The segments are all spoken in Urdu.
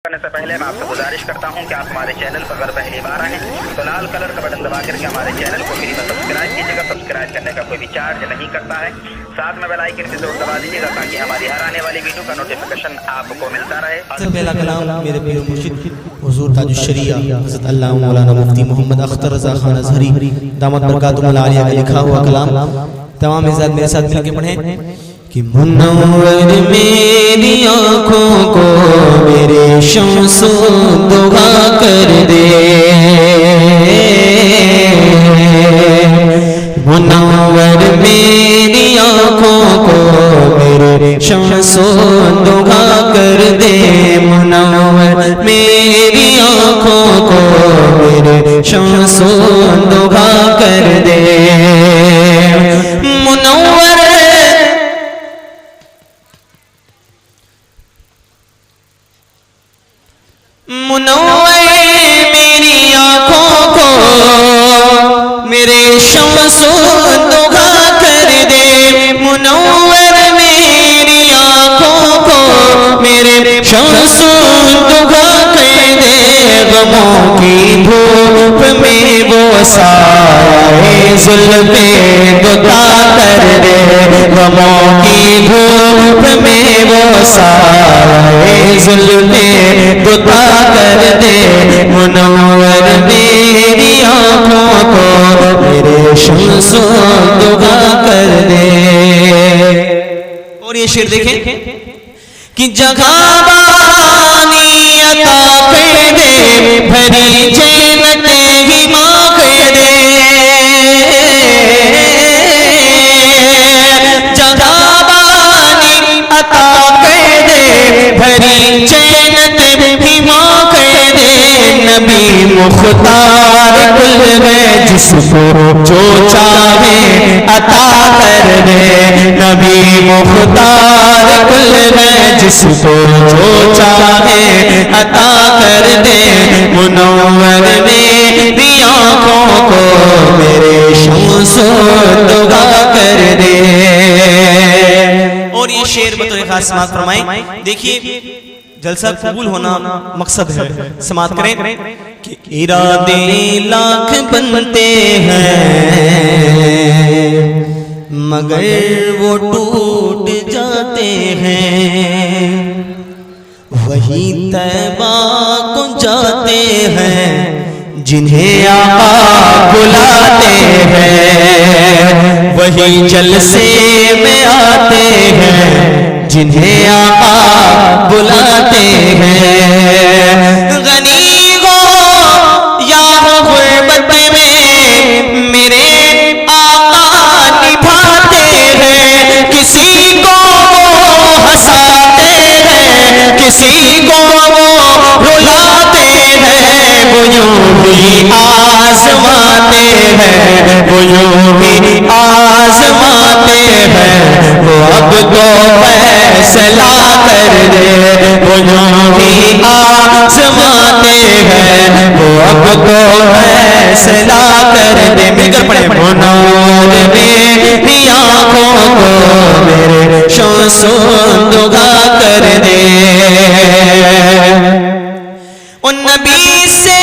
کرنے سے پہلے میں آپ سے گزارش کرتا ہوں کہ آپ ہمارے چینل پر اگر پہلی بار آئے تو لال کلر کا بٹن دبا کر کے ہمارے چینل کو فری میں سبسکرائب کیجیے گا. سبسکرائب کرنے کا کوئی بھی چارج نہیں کرتا ہے. ساتھ میں بیل آئیکن بھی ضرور دبا دیجیے گا تاکہ ہماری ہر آنے والی ویڈیو کا نوٹیفیکیشن آپ کو ملتا رہے. پہلا کلام میرے پیر مرشد حضور تاج الشریعہ حضرت علامہ مولانا مفتی محمد اختر رضا خان ازہری دامت برکاتہ العالیہ کا لکھا ہوا کلام تمام حضرات میرے ساتھ مل کے پڑھیں کہ منور میری آنکھوں کو میرے شمس دعا کر دے, منور میری آنکھوں کو میرے شمس دعا کر دے, منور میری آنکھوں کو میرے شمس دعا کر دے, منور میری آنکھوں کو میرے شمس دعا کر دے, منور میری آنکھوں کو میرے شمس دعا کر دے, غموں کی دھوپ میں وہ سایہ زلفِ دتا کر دے, غموں کی دھوپ میں وہ سایہ زلفِ دتا کر دے, منور میری آنکھوں کو میرے شمس دعا کر دے. اور یہ شعر دیکھیں کہ جگہ بانی عطا کر دے, بھری جنت ہی ماں کر دے, جگہ بانی عطا کر دے, بھری جنت ہی ماں کر دے, نبی مختار کل ہے جس کو جو چاہے عطا کر دے, نبی مختار کل ہے جس کو جو چاہے عطا کر دے, منور میری آنکھوں کو میرے شمس دعا کر دے. اور یہ شعر بطور خاص سماعت فرمائیں. دیکھیے جلسہ قبول ہونا مقصد ہے, سماعت کریں کہ ارادے لاکھ بنتے ہیں مگر وہ ٹوٹ جاتے ہیں, وہی طیبہ کو جاتے ہیں جنہیں آقا بلاتے ہیں, وہی جلسے میں آتے ہیں جنہیں آقا بلاتے ہیں, غنی ہو یا غربت میں میرے آقا نبھاتے ہیں, کسی کو وہ ہنساتے ہیں کسی کو وہ رلاتے ہیں, وہ یوں ہی آزماتے ہیں, وہ یوں ہی آزماتے ہیں, وہ اب تو فیصلہ کر دے, وہ یوں ہی آزماتے ہیں, وہ اب تو فیصلہ کر دے. مل کر پڑھیں, منور میری آنکھوں کو میرے شمس دعا کر دے. ان نبی سے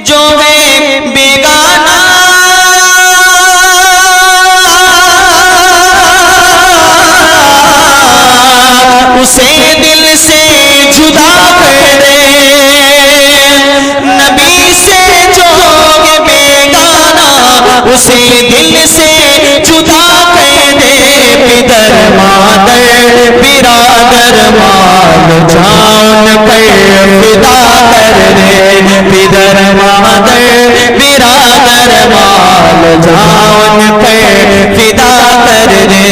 جو ہے بیگانہ اسے دل سے جدا کر دے, نبی سے جو ہے بیگانہ اسے دل سے جدا کر دے, پدر مادر برادر مال جان پر فدا کر دے, پدر مادر برادر مال جان پر فدا کر دے,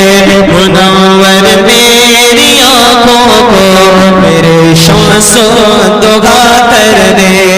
منور میری آنکھوں کو میرے شمس دعا کر دے.